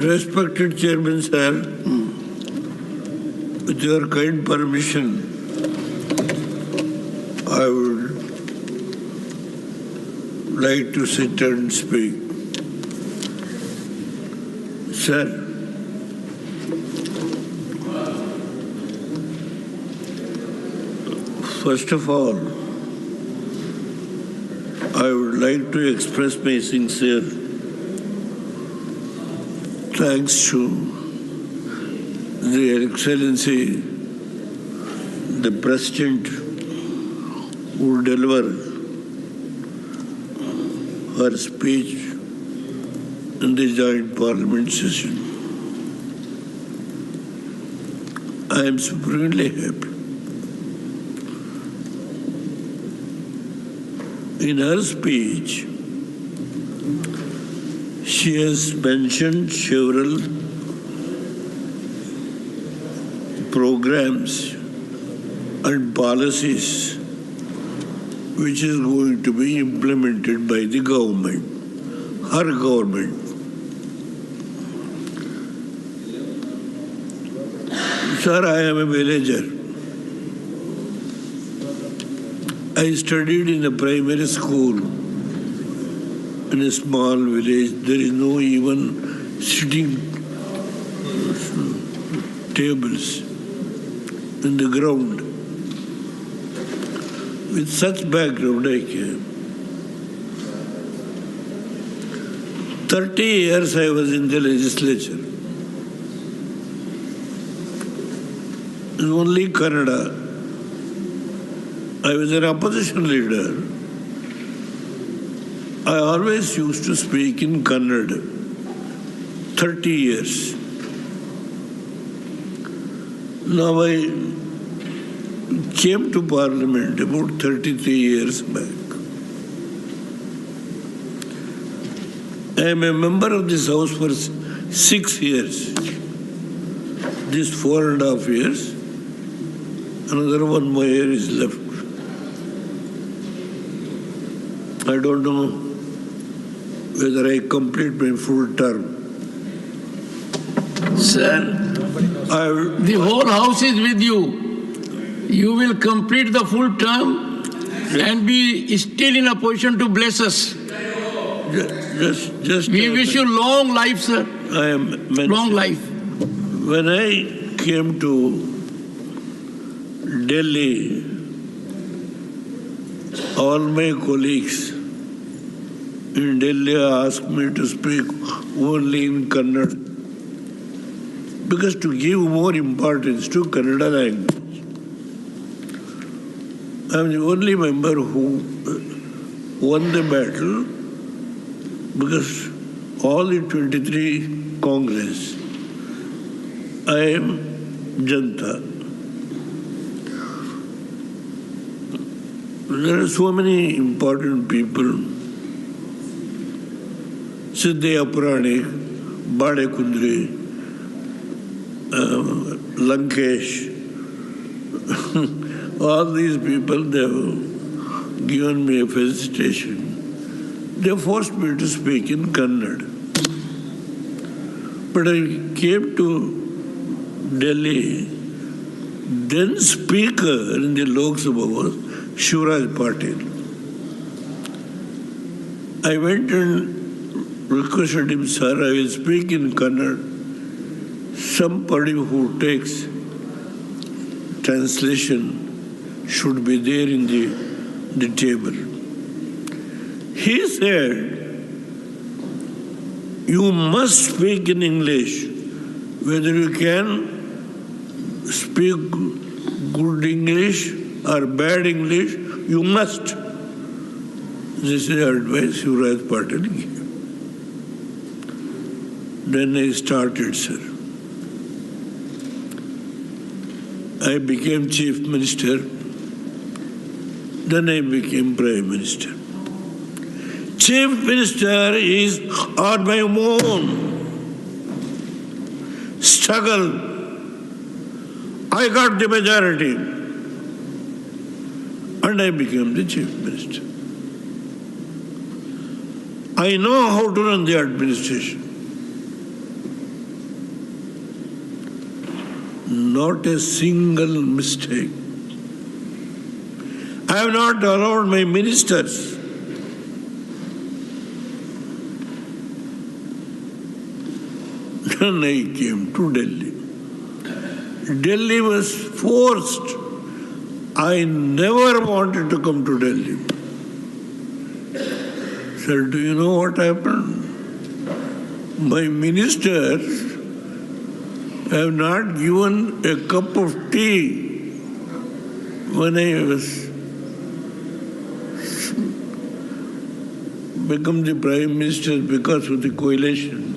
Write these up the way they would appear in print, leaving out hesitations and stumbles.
Respected Chairman Sir, with your kind permission, I would like to sit and speak. Sir, first of all, I would like to express my sincere thanks to Their Excellency, the President, who delivered her speech in the joint parliament session. I am supremely happy. In her speech, she has mentioned several programs and policies which is going to be implemented by the government, her government. Sir, I am a villager. I studied in a primary school in a small village. There is no even sitting tables in the ground. With such background I came. 30 years I was in the legislature. Only Kannada. I was an opposition leader. I always used to speak in Kannada. 30 years. Now I came to Parliament about 33 years back. I am a member of this House for 6 years. This 4.5 years. Another 1 more year is left. I don't know whether I complete my full term. Sir, the whole House is with you. You will complete the full term and be still in a position to bless us. We wish you long life, sir. I am long life. When I came to Delhi, all my colleagues in Delhi asked me to speak only in Kannada because to give more importance to Kannada language. I am the only member who won the battle because all the 23 Congress, I am Janta. There are so many important people. Siddhya Puranik, Bade Kundri, Lankesh, all these people, they have given me a felicitation. They forced me to speak in Kannada. But I came to Delhi, then Speaker in the Lok Sabha was Shivraj Patil. I went and requested him, sir, I will speak in Kannada. Somebody who takes translation should be there in the table. He said, you must speak in English. Whether you can speak good English or bad English, you must. This is advice Shivraj Patil gave. Then I started, sir. I became Chief Minister. Then I became Prime Minister. Chief Minister is on my own struggle. I got the majority. And I became the Chief Minister. I know how to run the administration. not a single mistake. I have not allowed my ministers when I came to Delhi. Delhi was forced. I never wanted to come to Delhi. Sir, do you know what happened? My ministers have not given a cup of tea when I was become the Prime Minister because of the coalition.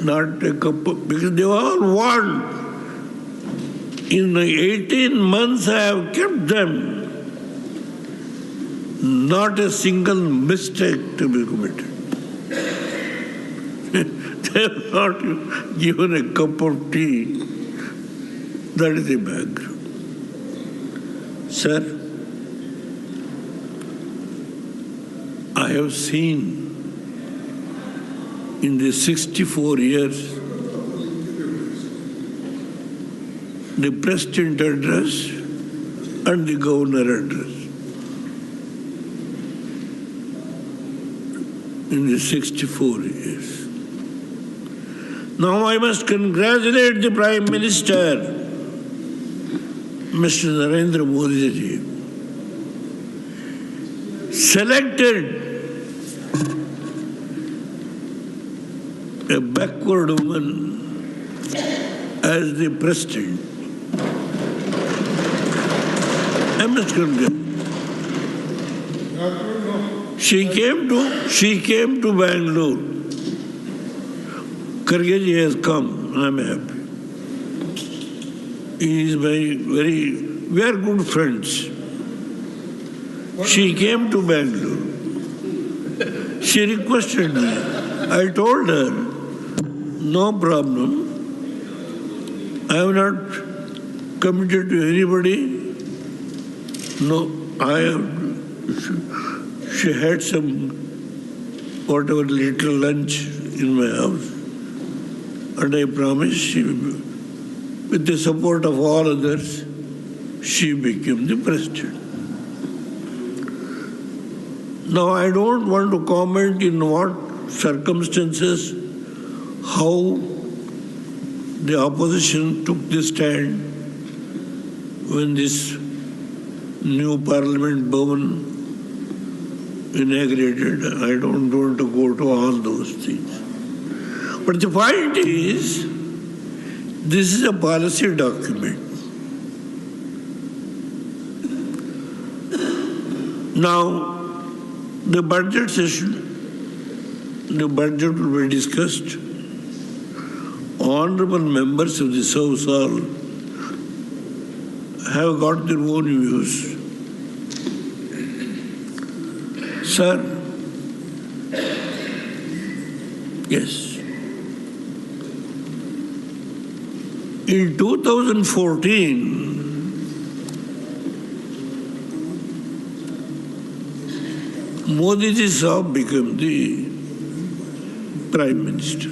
Not a cup of, because they all warned. In 18 months I have kept them. Not a single mistake to be committed. They have not given a cup of tea. That is the background. Sir, I have seen in the 64 years the President address and the Governor address. In the 64 years. Now I must congratulate the Prime Minister, Mr. Narendra Modi ji, selected a backward woman as the President. I must congratulate. She came to Bangalore. Kharge ji has come. I am happy. He is we are good friends. She came to Bangalore. She requested me. I told her, no problem. I have not committed to anybody. No, she had some whatever little lunch in my house. And I promised with the support of all others, she became the President. Now I don't want to comment in what circumstances, how the opposition took this stand when this new Parliament Bhavan inaugurated. I don't want to go to all those things. But the point is, this is a policy document. Now, the budget session, the budget will be discussed. Honorable members of this House all have got their own views. Sir, yes. In 2014, Modi ji Sahab became the Prime Minister.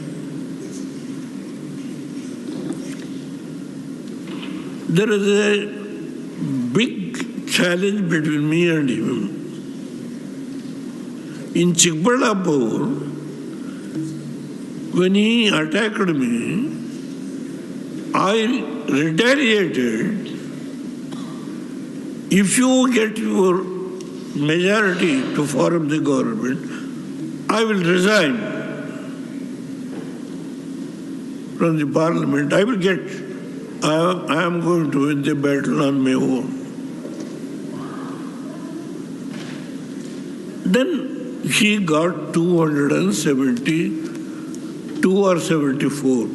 There is a big challenge between me and him. In Chikballapur, when he attacked me, I retaliated. If you get your majority to form the government, I will resign from the Parliament. I am going to win the battle on my own. Then he got 272 or 74.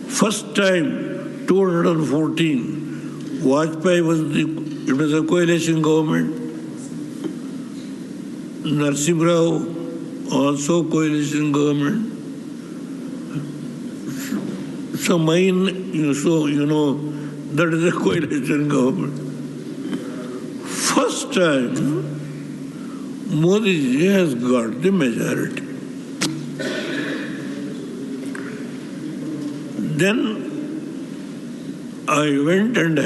First time, 214. Vajpayee it was a coalition government. Narsimha Rao, also coalition government. So that is a coalition government. First time, Modi ji has got the majority. Then I went and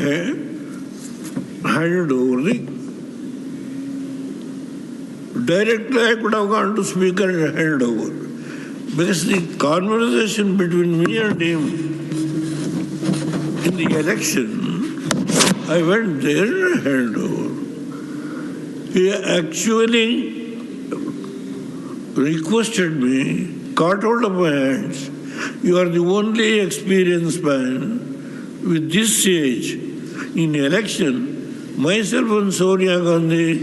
handed over the. Directly I could have gone to speaker and handed over. Because the conversation between me and him in the election, I went there and handed over. He actually requested me, caught hold of my hands. You are the only experienced man with this age in election. Myself and Sonia Gandhi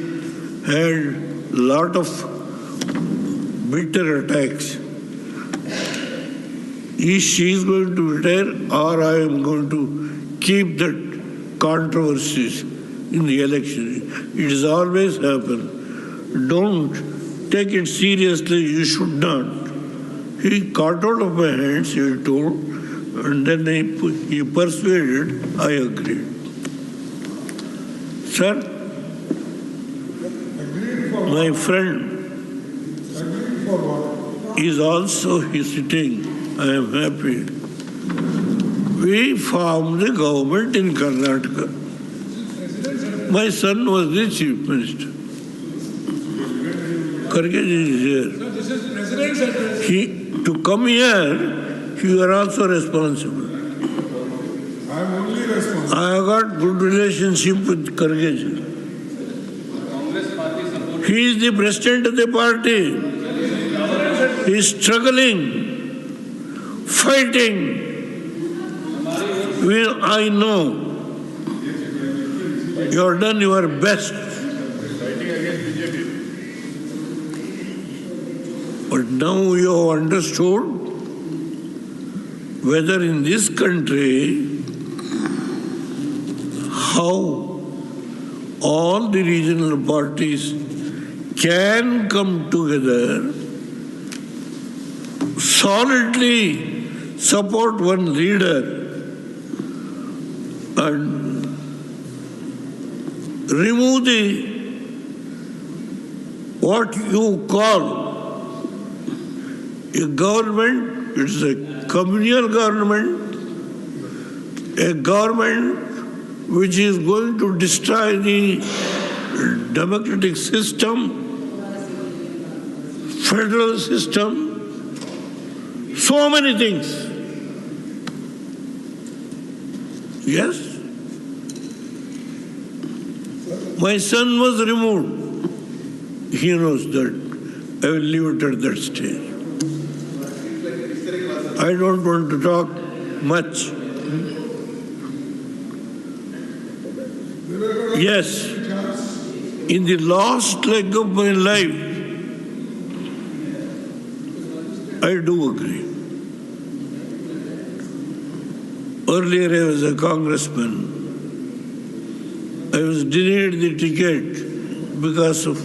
had a lot of bitter attacks. She is going to retire or I am going to keep that controversies in the election. It has always happened. Don't take it seriously, you should not. He caught out of my hands, he told, and then he persuaded, I agreed. Sir, my friend is also sitting. I am happy. We formed the government in Karnataka. My son was the chief minister. Kharge is here. To come here, you are also responsible. I am only responsible. I have got good relationship with Kharge. He is the president of the party. He is struggling, fighting. I know you have done your best. But now you have understood whether in this country how all the regional parties can come together, solidly support one leader and remove what you call a government. It's a communal government, a government which is going to destroy the democratic system, federal system, so many things. Yes? My son was removed. He knows that. I will leave it at that stage. I don't want to talk much. Yes, in the last leg of my life, I do agree. Earlier I was a congressman. I was denied the ticket because of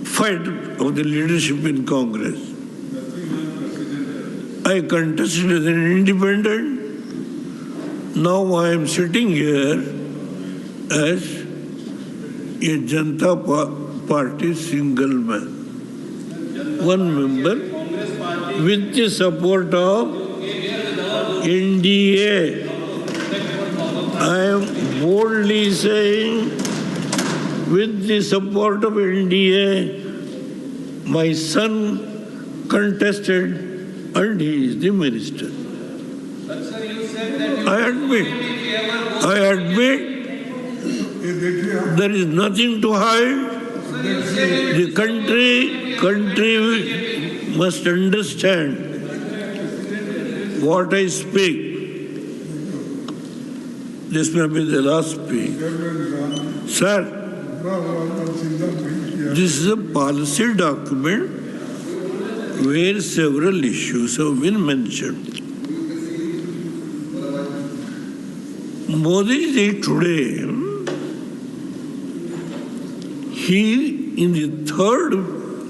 fight of the leadership in Congress. I contested as an independent. Now I am sitting here as a Janata Party single man. One member with the support of NDA. I am boldly saying, with the support of NDA, my son contested and he is the minister. I admit, there is nothing to hide. The country must understand what I speak. This may be the last speech. Sir, this is a policy document where several issues have been mentioned. Modi ji today, in the third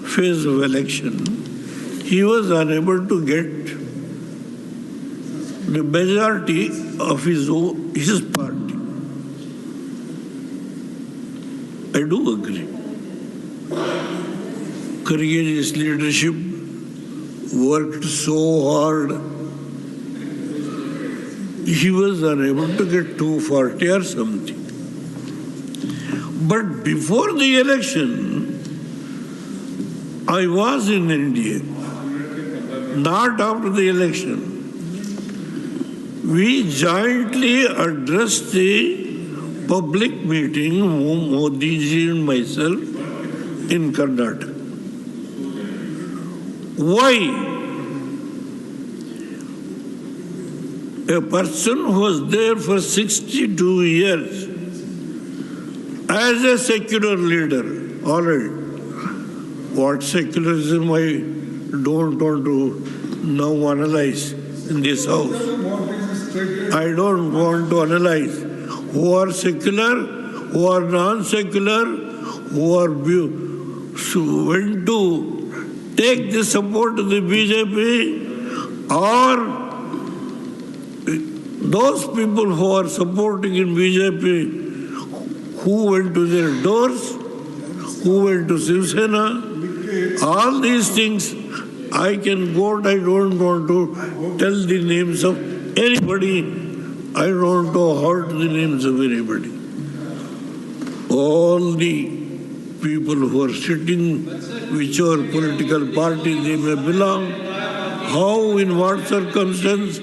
phase of election, he was unable to get the majority of his party. I do agree. Kharge's leadership worked so hard. he was unable to get 240 or something. But before the election, I was in India, not after the election. We jointly addressed the public meeting, Modi ji and myself, in Karnataka. Why? A person who was there for 62 years as a secular leader, already. What secularism I don't want to now analyze in this house. I don't want to analyze who are secular, who are non-secular, who are went to take the support of the BJP, or those people who are supporting in BJP, who went to their doors, who went to Shiv Sena, all these things I can quote. I don't want to tell the names of anybody. I don't want to hurt the names of anybody. All the people who are sitting, whichever political party they may belong, how, in what circumstance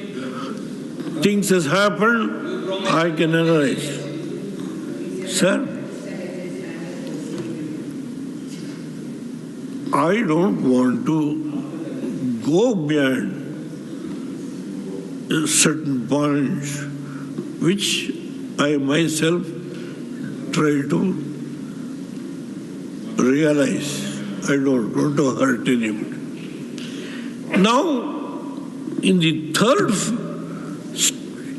things has happened, I can analyze. Sir, I don't want to go beyond certain points which I myself try to realize. I don't want to hurt anybody. Now, in the third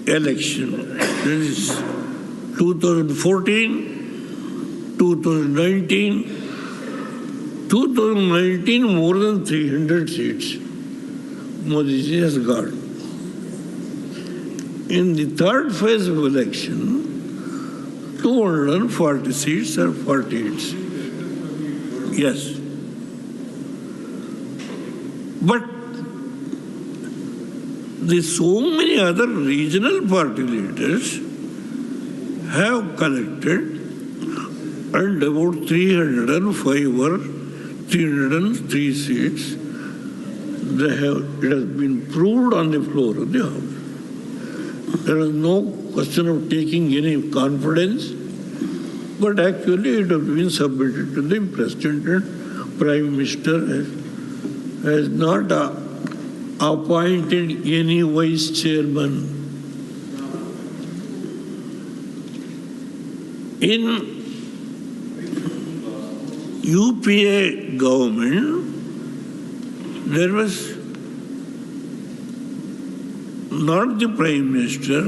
election, that is 2014, 2019, more than 300 seats Modi ji has got. In the third phase of election, 240 seats or 48 seats. Yes. But so many other regional party leaders have collected, and about 305 or 303 seats, it has been proved on the floor of the House. There is no question of taking any confidence, but actually it has been submitted to the President, and Prime Minister has not appointed any vice chairman. In UPA government, there was not the Prime Minister,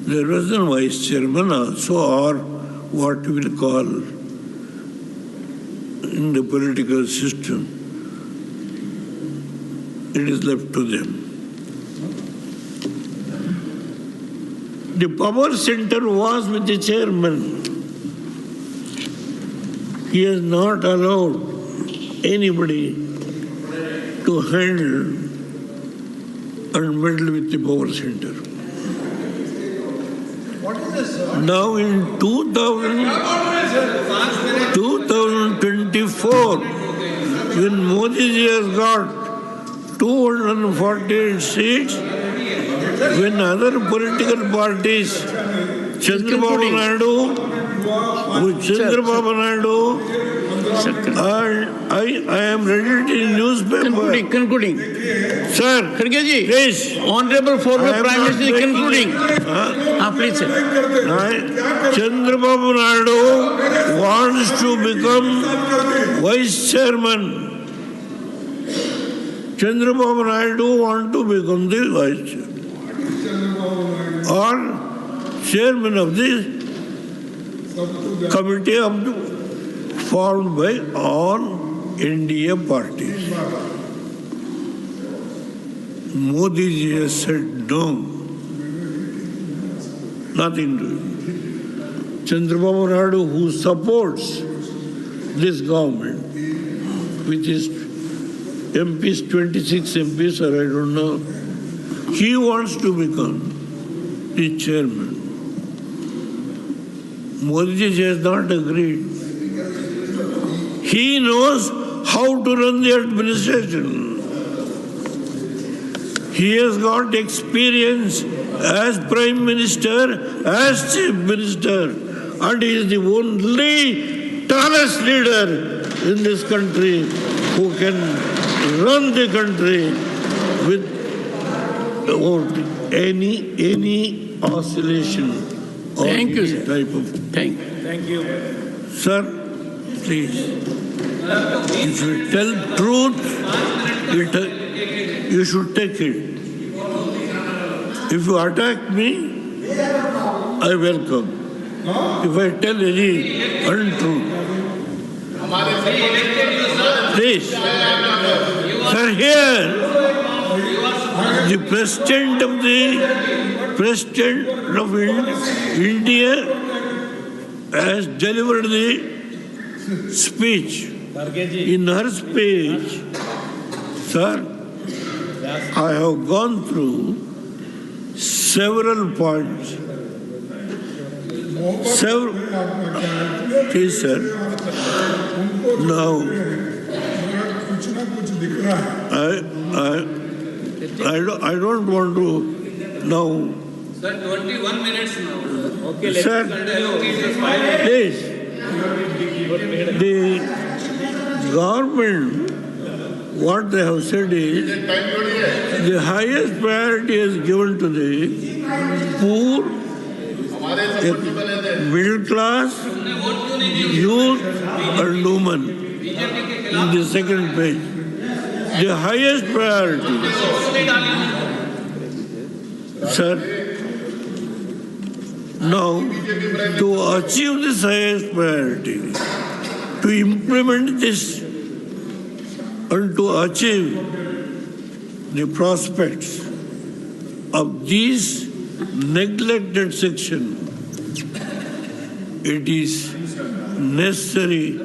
there was a Vice Chairman also, or what we will call in the political system. It is left to them. The power center was with the chairman. He has not allowed anybody to handle and meddle with the power center. What is this, sir? Now in 2024, when Modi ji has got 248 seats, when other political parties, Chandrababu Naidu, and I am reading the newspaper. Concluding. Sir, Kharge ji, please. Honorable former Prime Minister concluding. Please, sir. Chandrababu Naidu wants to become Vice Chairman. Chandrababu Naidu wants to become the Vice Chairman or Chairman of the committee formed by all India parties. Modi ji has said no, nothing to do. Chandrababu Naidu, who supports this government, which is MPs, 26 MPs, or I don't know, he wants to become the chairman. Modi ji has not agreed. He knows how to run the administration. He has got experience as Prime Minister, as Chief Minister, and he is the only tallest leader in this country who can run the country without any oscillation or Thank you, any sir. type of. Thank you. Sir, please. If you tell truth, you should take it. If you attack me, I welcome. If I tell any untruth, please. Sir, here, the President of India has delivered the speech. In her speech, sir, I have gone through several points. Please, sir. Now, I don't want to now. Sir, 21 minutes now. Okay, Sir, please. The government, what they have said is, the highest priority is given to the poor, middle class, youth and women. In the second page. The highest priority. Sir, now, to achieve this highest priority, to implement this and to achieve the prospects of these neglected section, it is necessary.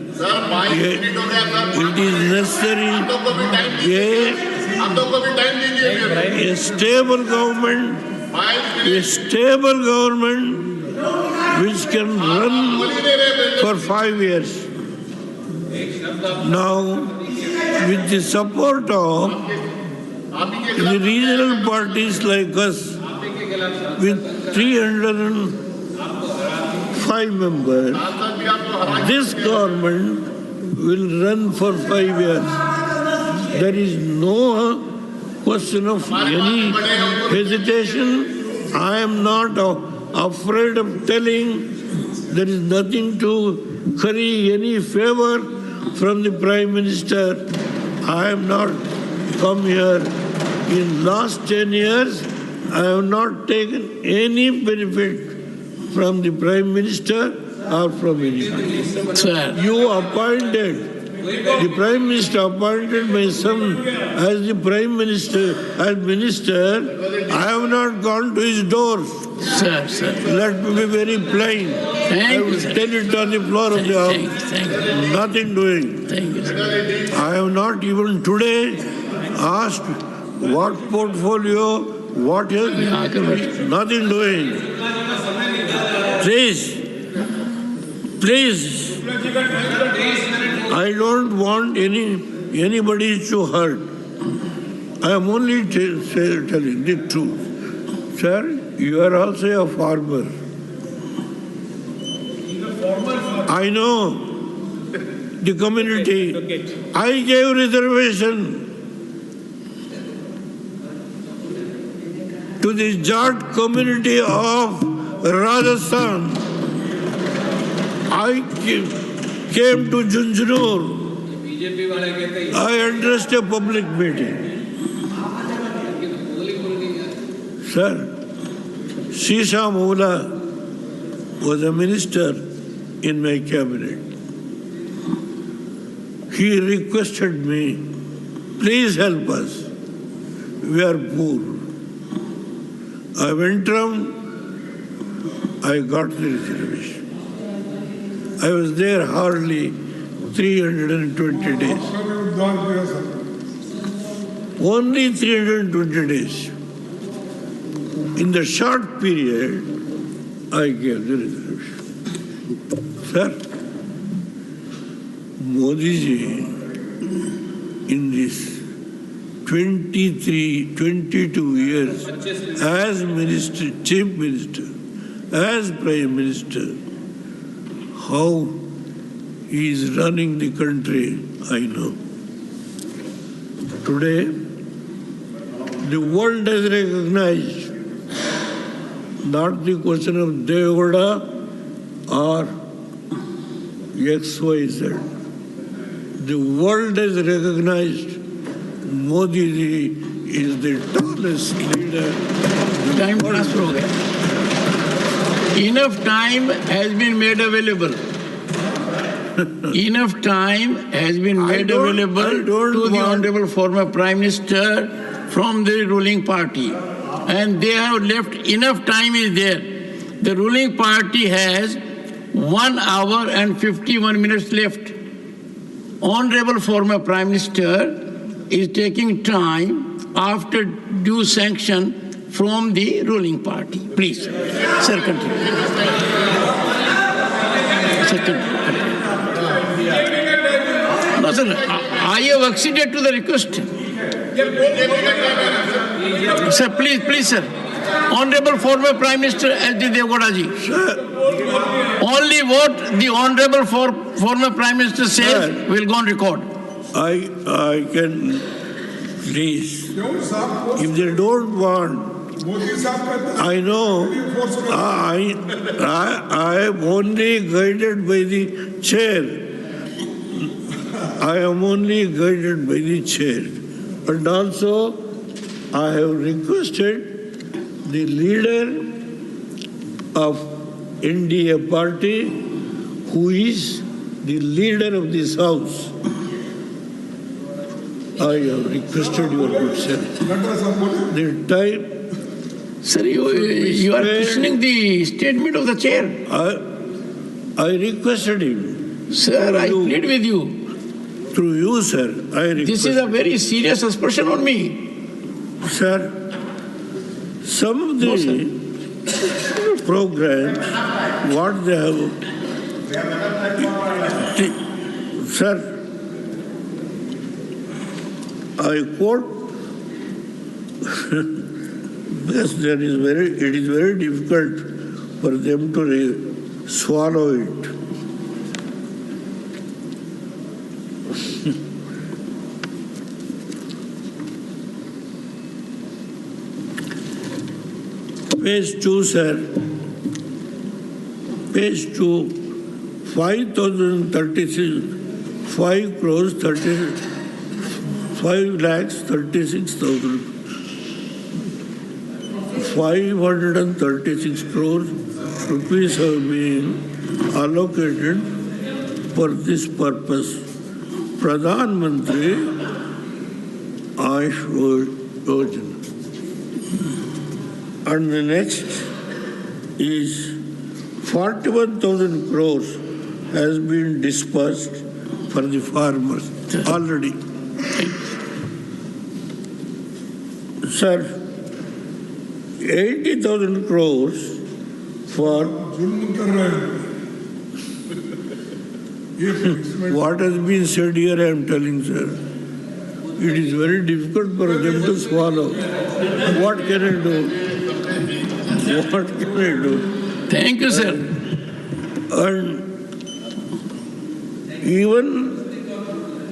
A stable government which can run for 5 years. Now, with the support of the regional parties like us, with 305 members, this government will run for 5 years. There is no question of any hesitation. I am not afraid of telling. There is nothing to curry any favor from the Prime Minister. I have not come here in last 10 years. I have not taken any benefit from the Prime Minister or from anybody. Sir. You appointed, the Prime Minister appointed my son as the Prime Minister, as Minister. I have not gone to his door. Sir. Let me be very plain. I will tell it on the floor of the House. Thank you. Nothing doing. Thank you, sir. I have not even today asked what portfolio, what is, nothing doing. Please, I don't want anybody to hurt. I am only telling the truth. Sir, you are also a farmer. I know the community. I gave reservation to the Jat community of Rajasthan. I came to Junjunur. I addressed a public meeting. Sir, Shisha Mola was a minister in my cabinet. He requested me, please help us. We are poor. I went around, I got the reservation. I was there hardly 320 days. Only 320 days. In the short period, I gave the resolution. Sir, Modi ji, in this 22 years as minister, chief minister, as prime minister, how he is running the country, I know. Today, the world has recognized not the question of Devagowda or XYZ. The world has recognized Modi ji is the tallest leader. Time transfer ho gaya. Enough time has been made available. Enough time has been made available to the Honorable former Prime Minister from the ruling party. And they have left, enough time is there. The ruling party has 1 hour and 51 minutes left. Honorable former Prime Minister is taking time after due sanction from the ruling party. Please, sir, continue. Sir, continue. No, sir, I have acceded to the request. Sir, please, sir. Honorable former Prime Minister S.D. Devagowda ji. Only what the Honorable former Prime Minister says will go on record. I can, please, if they don't want, I know, I am only guided by the chair. I am only guided by the chair. And also, I have requested the leader of India party, who is the leader of this house. I have requested your good self. The time. Sir, you are questioning the statement of the chair. I requested him. Sir, I plead with you. Through you, sir, I requested. This is a very serious aspersion on me. Sir, some of the programs, what they have, sir, I quote, because it is very difficult for them to swallow it. Page 2, sir. Page 2, 5,036, 5 crores 5 lakhs 36,000. 536 crores rupees have been allocated for this purpose. Pradhan Mantri Ayush Yojana. And the next is 41,000 crores has been disbursed for the farmers already. Sir, 80,000 crores for what has been said here, I am telling, sir. It is very difficult for them to swallow. What can I do? What can I do? Thank you, sir. And even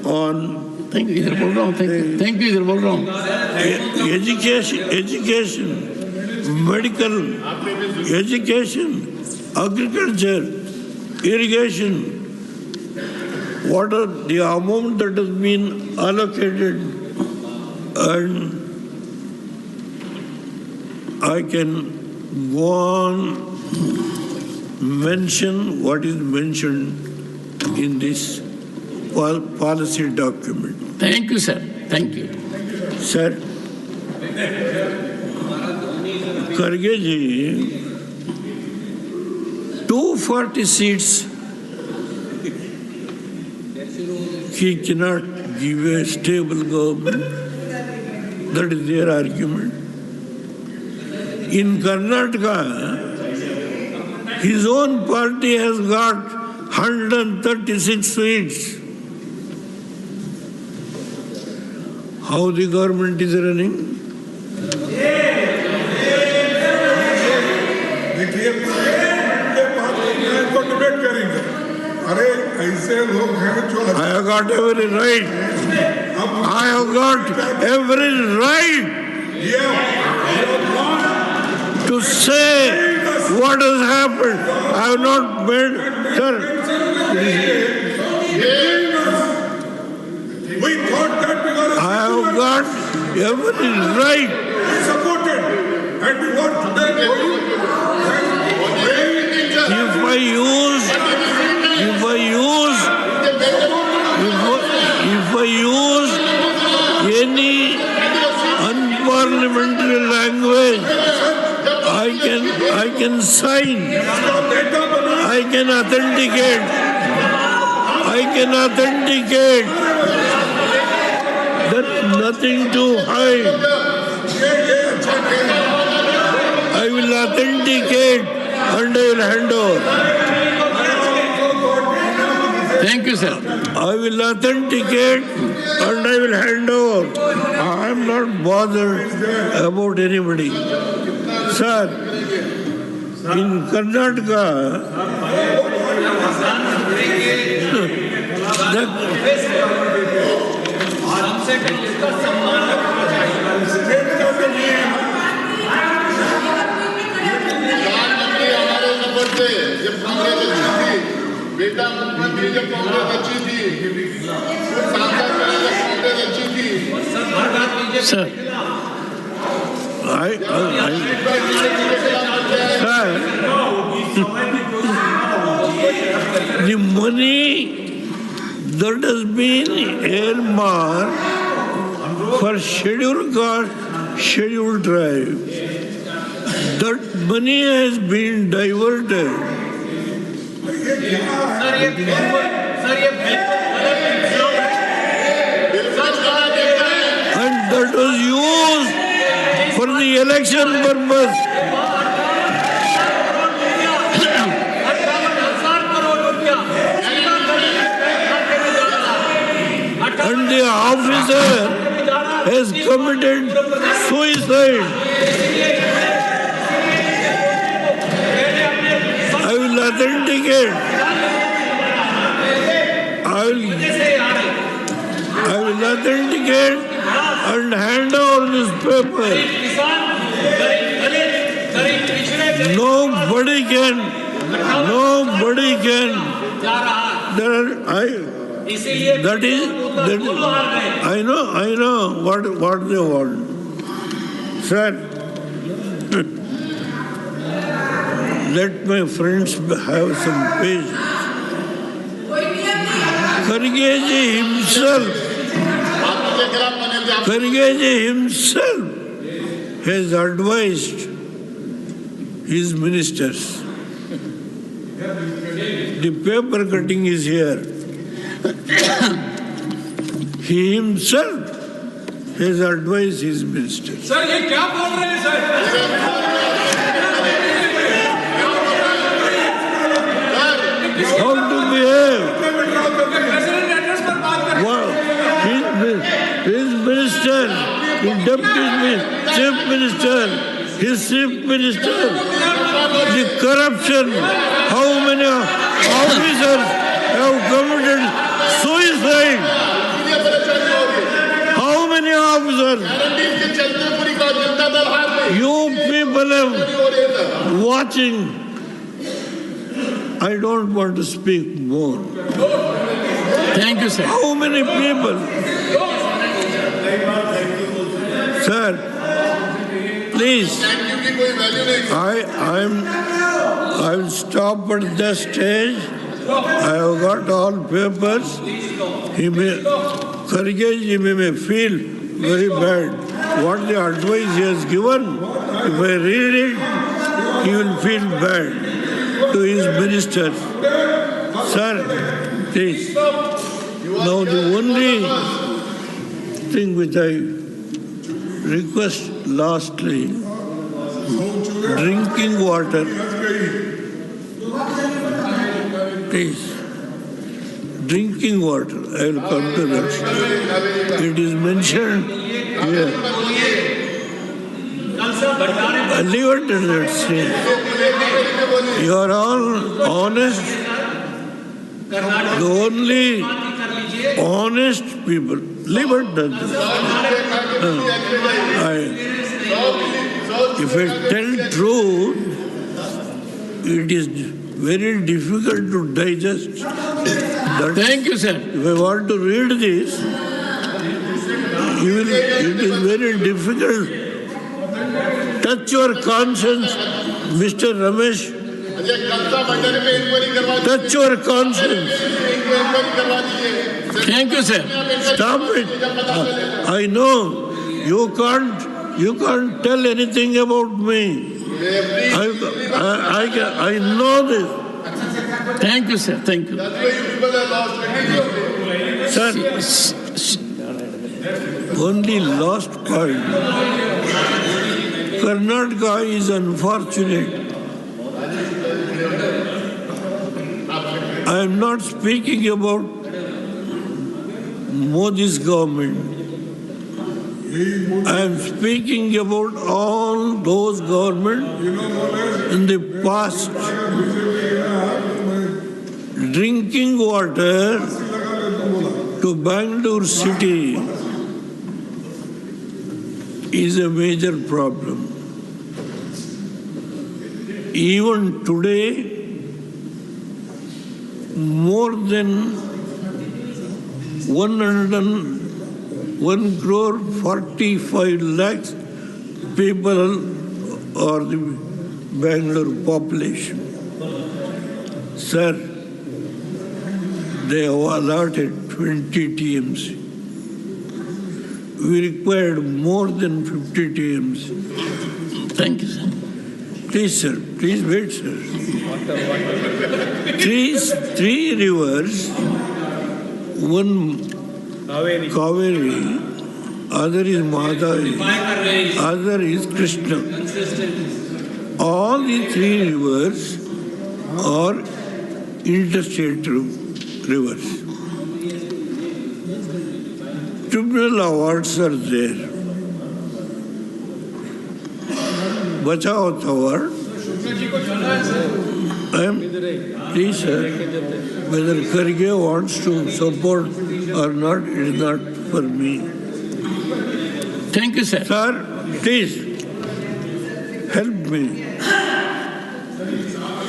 on Thank you, Idhar bol raha hu. Thank you, Idhar bol raha hu. education, medical, education, agriculture, irrigation, what are the amount that has been allocated, and I can go on mention what is mentioned in this policy document. Thank you, sir. Thank you. Sir, Kharge ji, 240 seats, he cannot give a stable government. That is their argument. In Karnataka, his own party has got 136 seats. How the government is running? देखिए ये बात को debate करेंगे। अरे ऐसे लोग हैं जो I have got every right. I have got every right to say what has happened. I have not made, sir. we thought that because I have got every right. we supported and we want today going If I use any unparliamentary language, I can sign, I can authenticate. There's nothing to hide. I will authenticate and I will hand over. Thank you, sir. I will authenticate and I will hand over. I am not bothered about anybody. Sir, in Karnataka, बेटा मुख्यमंत्री जब कांग्रेस अच्छी थी, सांसद जब कांग्रेस अच्छी थी, Sir. The money that has been earmarked for scheduled caste, scheduled tribe, that money has been diverted. And that was used for the election purpose. And the officer has committed suicide. I will authenticate. I will authenticate and hand over this paper. Nobody can. That is, I know what they want. Sir, let my friends have some patience. Kharge ji himself has advised his ministers. The paper cutting is here. He himself has advised his ministers. Sir ये क्या बोल रहे हैं sir? How to behave? President address पर बात कर रहे हैं। His minister, his deputy chief minister, his chief minister, the corruption, how many officers have committed suicide? How many officers? You people are watching. I don't want to speak more. Thank you, sir. How many people? Sir, please. I will stop at this stage. I have got all papers. Kharge may feel very bad. What the advice he has given, if I read it, he will feel bad to his ministers. Sir, please. Now the only thing which I request lastly drinking water. Please. Drinking water. I will come to that. It is mentioned here. Leave it to that stage. You are all honest. The only honest people. Leave it to that. If I tell truth, it is very difficult to digest. Thank you, sir. If I want to read this, it is very difficult. Touch your conscience, Mr. Ramesh. Touch your conscience. Thank you, sir. Stop it. I know you can't tell anything about me. I know this. Thank you, sir. Thank you. Sir, only last point. Karnataka is unfortunate. I am not speaking about Modi's government. I am speaking about all those governments in the past. Drinking water to Bangalore city is a major problem. Even today, more than 1 crore 45 lakhs people are the Bangalore population. Sir, they have allotted 20 TMC. We required more than 50 TMC. Thank you, sir. Please, sir. Please wait, sir. Three rivers, one Kaveri, other is Mahadavi, other is Krishna. All the three rivers are interstate rivers. Tribunal awards are there. Bachao Award. Please, sir, whether Kharge wants to support or not, it is not for me. Thank you, sir. Sir, please, help me.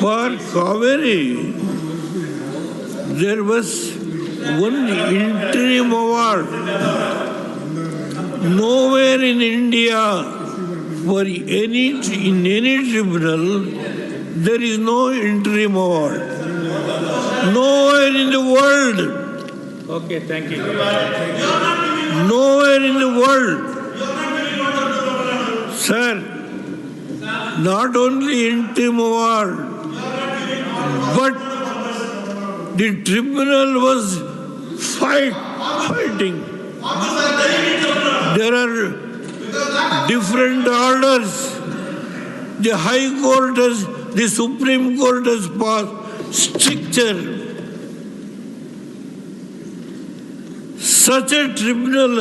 For Kaveri, there was one interim award. Nowhere in India, in any tribunal, there is no interim award. Nowhere in the world. Okay, thank you. Nowhere in the world. Sir, not only interim award, but the tribunal was fighting. There are different orders. The High Court the Supreme Court has passed stricter. Such a tribunal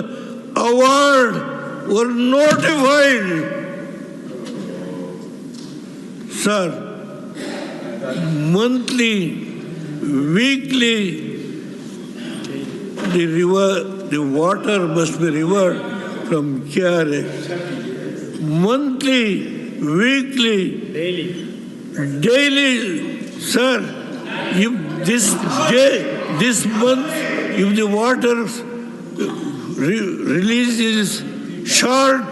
award were notified. Sir, monthly, weekly, the water must be rivered from KRA. Monthly, weekly, daily, sir. If this month, if the water release is short,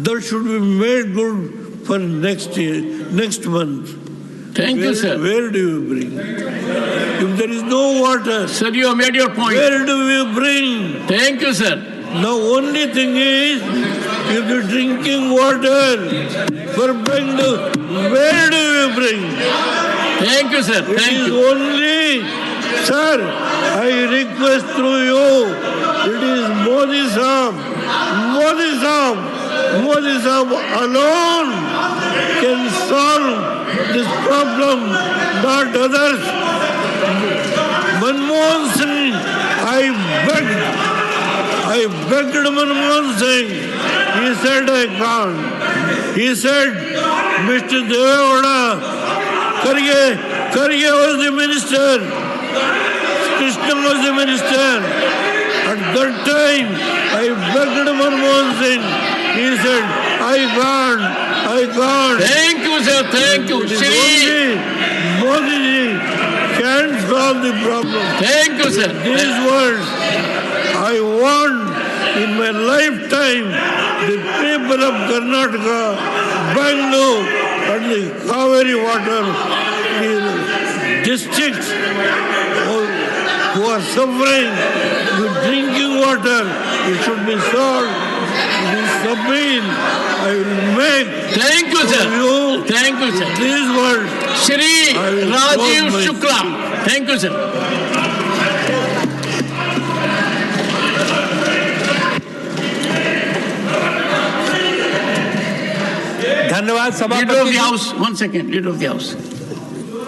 that should be made good for next month. Thank you, sir. Where do you bring? If there is no water, Sir, you have made your point. where do we bring? Thank you, sir. The only thing is, if the drinking water for Bangalore, where do you bring? Thank you, sir. It Thank is you. only, sir, I request through you, it is Modi Sahib alone can solve this problem, not others. Manmohan Singh, I begged Manmohan Singh. He said, I can't. He said, Mr. Devegowda, Kharge was the minister. Krishna was the minister. At that time, I begged Manmohan Singh. He said, I can't. Thank you, sir. Thank you. Shri. Modi ji can't solve the problem. Thank you, sir. These words, I want in my lifetime the people of Karnataka, Bangalore, and the Kaveri water districts who are suffering with drinking water, it should be solved. This appeal I will make. Thank you, sir. You Thank you, sir. these words. Shri I will Rajiv close my Shukla. Thank you, sir. धन्यवाद Leader of सभापति the House. 1 second. Leader of the House.